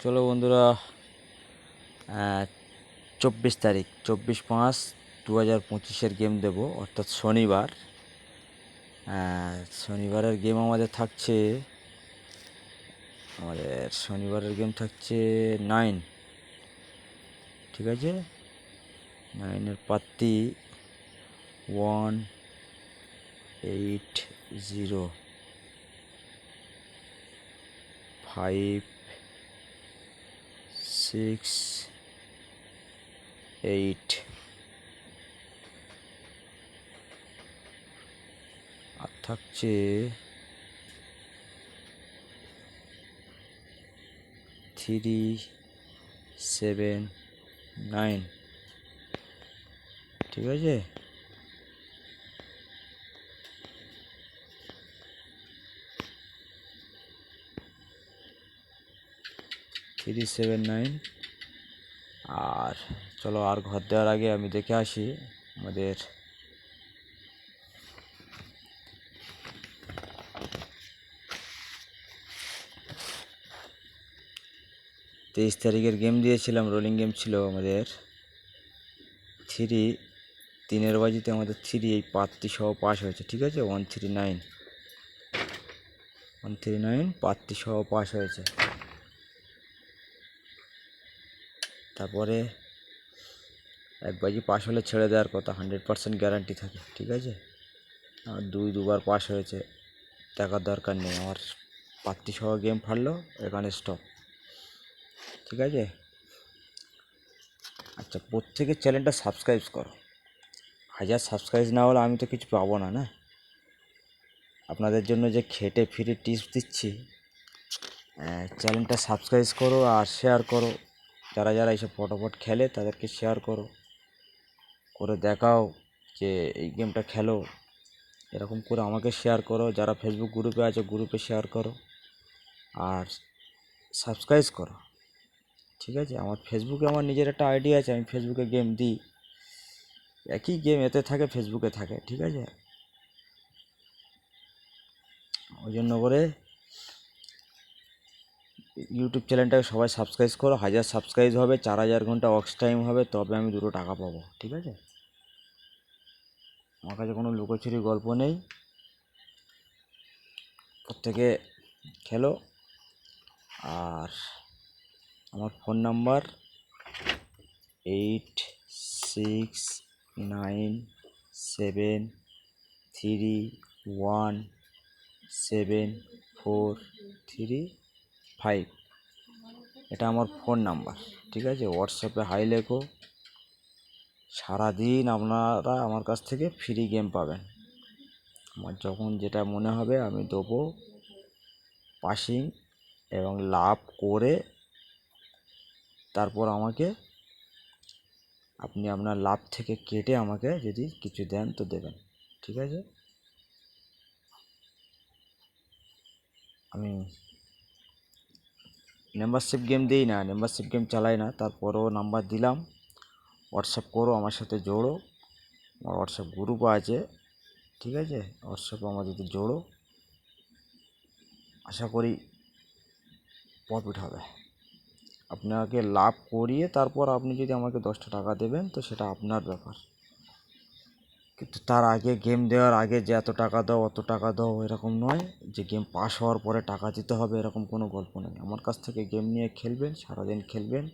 চলো বন্ধুরা, 24 তারিখ 24/5/2025 গেম দেব, অর্থাৎ শনিবার। শনিবারের গেম থাকছে 9। ঠিক আছে, 9-এর প্রার্থী 18056 আর থাকছে 379। ঠিক আছে, আর চলো, আর ঘর দেওয়ার আগে আমি দেখে আসি আমাদের 23 তারিখের গেম দিয়েছিলাম। রোলিং গেম ছিল আমাদের 3 বাজিতে আমাদের 3 এই প্রার্থী সহ পাস হয়েছে। ঠিক আছে, 139 প্রার্থী সহ পাস হয়েছে। তারপরে 1 বাজি পাস হলে ছেড়ে দেওয়ার কথা, 100% গ্যারান্টি থাকে। ঠিক আছে, আর দুবার পাস হয়েছে, দেখার দরকার নেই। আমার প্রার্থী সহ গেম ফাটলো, এখানে স্টপ। ঠিক আছে, আচ্ছা, প্রত্যেকের চ্যানেলটা সাবস্ক্রাইব করো। 1000 সাবস্ক্রাইব না হলে আমি তো কিছু পাবো না। আপনাদের জন্য যে খেটে ফিরে টিপস দিচ্ছি, চ্যানেলটা সাবস্ক্রাইব করো আর শেয়ার করো। যারা এইসব ফটোফট খেলে তাদেরকে শেয়ার করে দেখাও যে এই গেমটা খেলো। এরকম করে আমাকে শেয়ার করো। যারা ফেসবুক গ্রুপে আছে, গ্রুপে শেয়ার করো আর সাবস্ক্রাইব করো। ঠিক আছে, আমার ফেসবুকে আমার নিজের একটা আইডি আছে, আমি ফেসবুকে গেম দিই। একই গেম এতে থাকে, ফেসবুকে থাকে। ঠিক আছে, ওই জন্য করে ইউটিউব চ্যানেলটাকে সবাই সাবস্ক্রাইব করো। 1000 সাবস্ক্রাইব হবে, 4000 ঘন্টা ওয়াচ টাইম হবে, তবে আমি 2 টাকা পাবো। ঠিক আছে, আমার কাছে কোনো লুকোচুরি গল্প নেই। প্রত্যেকে খেলো। আর আমার ফোন নাম্বার 8697317435। এটা আমার ফোন নাম্বার। ঠিক আছে, হোয়াটসঅ্যাপে হাই লেখো। সারাদিন আপনারা আমার কাছ থেকে ফ্রি গেম পাবেন। আমার যখন যেটা মনে হবে আমি দেবো। পাসিং এবং লাভ করে তারপর আপনি আপনার লাভ থেকে কেটে আমাকে যদি কিছু দেন তো দেবেন। ঠিক আছে, আমি মেম্বারশিপ গেম দিই না, মেম্বারশিপ গেম চালাই না। তারপরও নাম্বার দিলাম, হোয়াটসঅ্যাপ করো, আমার সাথে জোড়ো। আমার হোয়াটসঅ্যাপ গ্রুপও আছে। ঠিক আছে, হোয়াটসঅ্যাপে আমাদের জোড়ো। আশা করি প্রফিট হবে। আপনাকে লাভ করিয়ে তারপর আপনি যদি আমাকে 10টা টাকা দেবেন তো সেটা আপনার ব্যাপার। কিন্তু তার আগে, গেম দেওয়ার আগে যে এত টাকা দাও অত টাকা দাও এরকম নয়, যে গেম পাস হওয়ার পরে টাকা দিতে হবে এরকম কোনো গল্প নেই। আমার কাছ থেকে গেম নিয়ে খেলবেন, সারাদিন খেলবেন,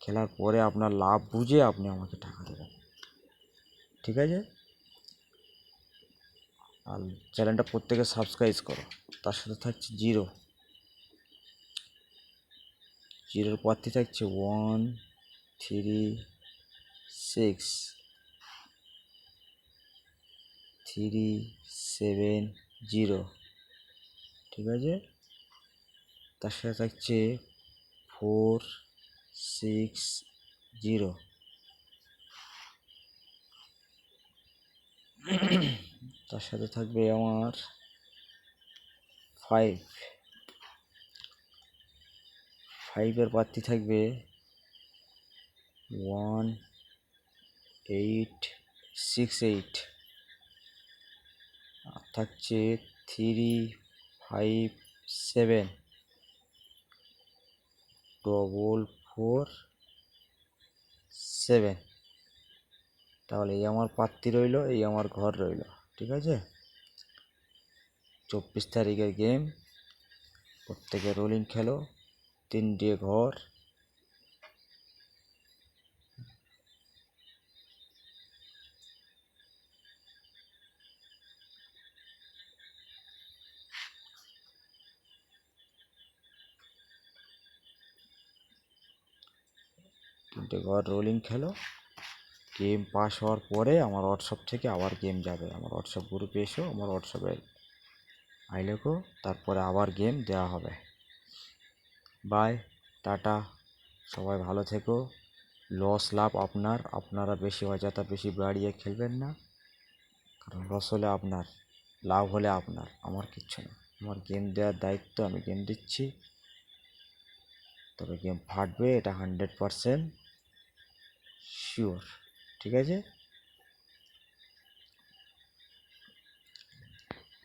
খেলার পরে আপনার লাভ বুঝে আপনি আমাকে টাকা দেবেন। ঠিক আছে, আর চ্যানেলটা প্রত্যেকে সাবস্ক্রাইব করো। তার সাথে থাকছে জিরোর প্রার্থী থাকছে 136 370। ঠিক আছে, তার সাথে থাকছে 460। তার সাথে থাকবে আমার 5-এর প্রার্থী থাকবে 1868। আর থাকছে 357। 477। তাহলে এই আমার পাত্তি রইলো, এই আমার ঘর রইলো, ঠিক আছে। 24 তারিখের গেম, প্রত্যেকে রোলিং খেলো, 3টে ঘর। তিনটে ঘর রোলিং খেলো, গেম পাস হওয়ার পরে আমার হোয়াটসঅ্যাপ থেকে আবার গেম যাবে। আমার হোয়াটসঅ্যাপ গ্রুপে এসো, আমার হোয়াটসঅ্যাপে আইলেকো, তারপরে আবার গেম দেওয়া হবে। বাই, টাটা, সবাই ভালো থেকো। লস লাভ আপনারা বেশি অযথা বেশি বাড়িয়ে খেলবেন না, কারণ লস হলে আপনার, লাভ হলে আপনার, আমার কিচ্ছু না। আমার গেম দেওয়ার দায়িত্ব, আমি গেম দিচ্ছি, তবে গেম ফাটবে এটা 100% শিওর, ঠিক আছে।